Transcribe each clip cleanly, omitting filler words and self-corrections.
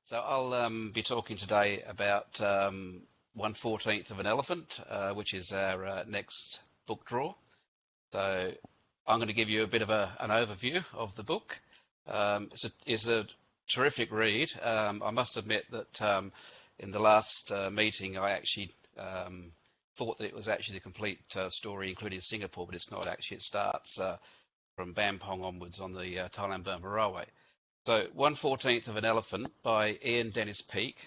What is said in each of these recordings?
So I'll be talking today about 1/14th of an Elephant, which is our next book draw. So I'm going to give you a bit of an overview of the book. It's a terrific read. I must admit that in the last meeting I actually thought that it was actually the complete story, including Singapore, but it's not actually. It starts from Bampong onwards on the Thailand-Burma Railway. So 1/14th of an Elephant by Dennys Peek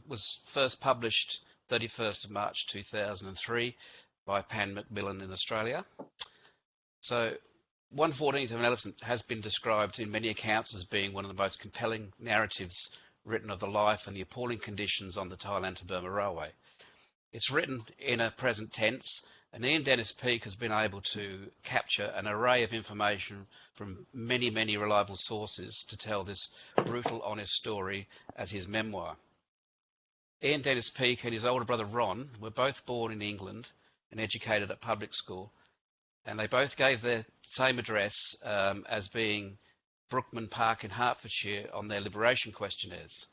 was first published 31st of March 2003 by Pan Macmillan in Australia. So 1/14th of an Elephant has been described in many accounts as being one of the most compelling narratives written of the life and the appalling conditions on the Thailand to Burma Railway. It's written in a present tense, and Dennys Peek has been able to capture an array of information from many, many reliable sources to tell this brutal, honest story as his memoir. Dennys Peek and his older brother Ron were both born in England and educated at public school, and they both gave their same address as being Brookman Park in Hertfordshire on their liberation questionnaires.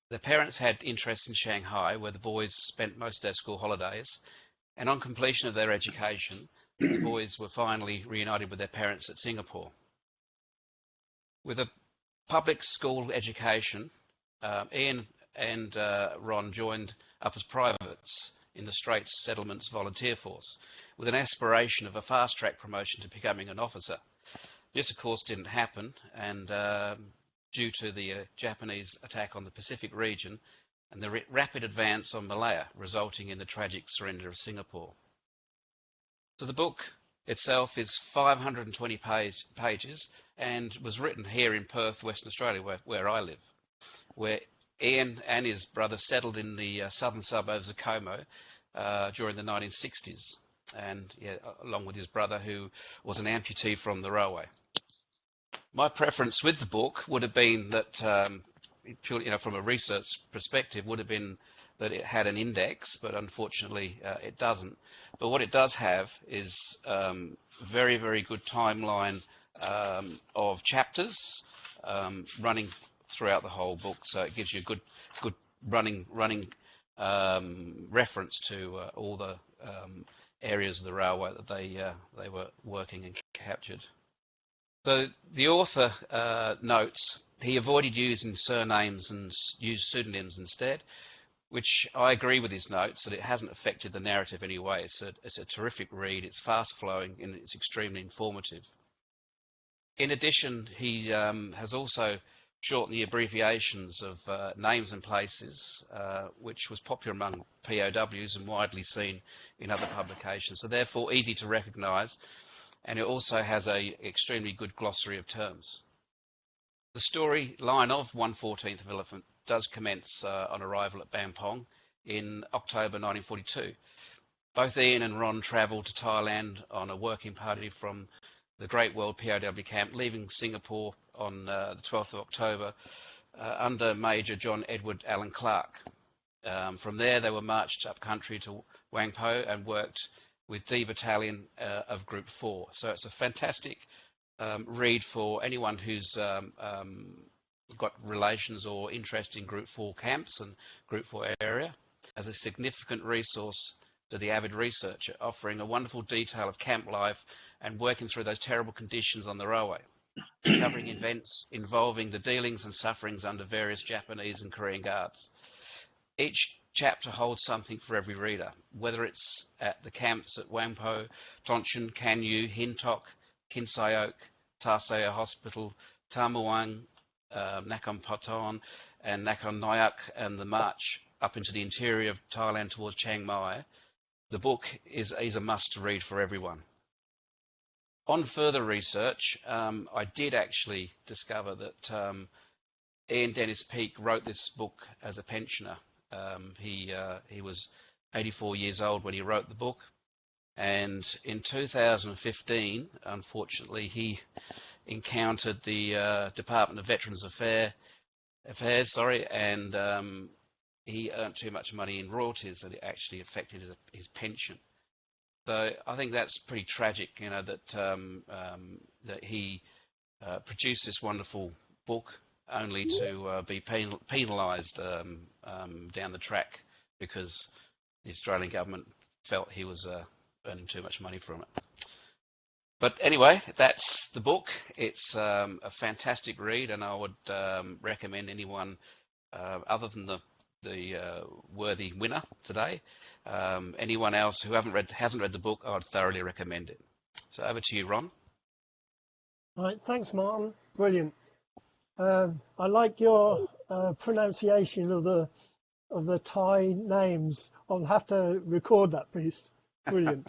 Their parents had interests in Shanghai, where the boys spent most of their school holidays, and on completion of their education, the boys were finally reunited with their parents at Singapore. With a public school education, Ian and Ron joined up as privates in the Straits Settlements Volunteer Force, with an aspiration of a fast-track promotion to becoming an officer. This, of course, didn't happen, and due to the Japanese attack on the Pacific region and the rapid advance on Malaya, resulting in the tragic surrender of Singapore. So the book itself is 520 pages and was written here in Perth, Western Australia, where I live, where Ian and his brother settled in the southern suburbs of Como during the 1960s, and along with his brother, who was an amputee from the railway. My preference with the book would have been that, purely, from a research perspective, would have been that it had an index, but unfortunately it doesn't. But what it does have is very, very good timeline of chapters running throughout the whole book. So it gives you a good running reference to all the areas of the railway that they were working and captured. So the author notes he avoided using surnames and used pseudonyms instead, which I agree with his notes that it hasn't affected the narrative in any way. It's a terrific read, it's fast-flowing, and it's extremely informative. In addition, he has also shortened the abbreviations of names and places, which was popular among POWs and widely seen in other publications, so therefore easy to recognise. And it also has an extremely good glossary of terms. The storyline of 1/14th of Elephant does commence on arrival at Bampong in October 1942. Both Ian and Ron travelled to Thailand on a working party from the Great World POW camp, leaving Singapore on the 12th of October under Major John Edward Allen Clark. From there, they were marched up country to Wangpo and worked with D Battalion of Group 4. So it's a fantastic read for anyone who's got relations or interest in Group 4 camps and Group 4 area, as a significant resource to the avid researcher, offering a wonderful detail of camp life and working through those terrible conditions on the railway, covering events involving the dealings and sufferings under various Japanese and Korean guards. Each chapter holds something for every reader, whether it's at the camps at Wangpo, Tonchen, Kanyu, Hintok, Kinsayok, Tarseo Hospital, Tamuang, Nakhon Pathom, and Nakhon Nayok, and the march up into the interior of Thailand towards Chiang Mai. The book is a must to read for everyone. On further research, I did actually discover that Dennys Peek wrote this book as a pensioner. He was 84 years old when he wrote the book, and in 2015, unfortunately, he encountered the Department of Veterans Affairs, and he earned too much money in royalties, and it actually affected his pension. So I think that's pretty tragic, that he produced this wonderful book only to be penalised down the track because the Australian government felt he was earning too much money from it. But anyway, that's the book. It's a fantastic read, and I would recommend anyone other than the worthy winner today, anyone else who hasn't read the book, I would thoroughly recommend it. So over to you, Ron. Right, thanks, Martin. Brilliant. I like your pronunciation of the Thai names. I'll have to record that piece. Brilliant.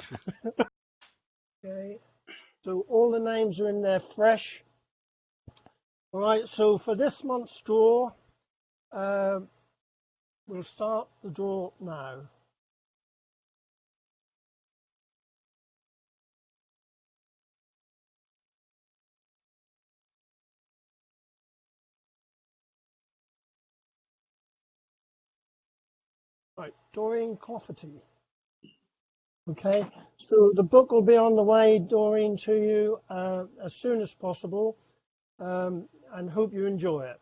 Okay, so all the names are in there fresh. All right, so for this month's draw, we'll start the draw now. Right, Doreen Cofferty. Okay, so the book will be on the way, Doreen, to you as soon as possible, and hope you enjoy it.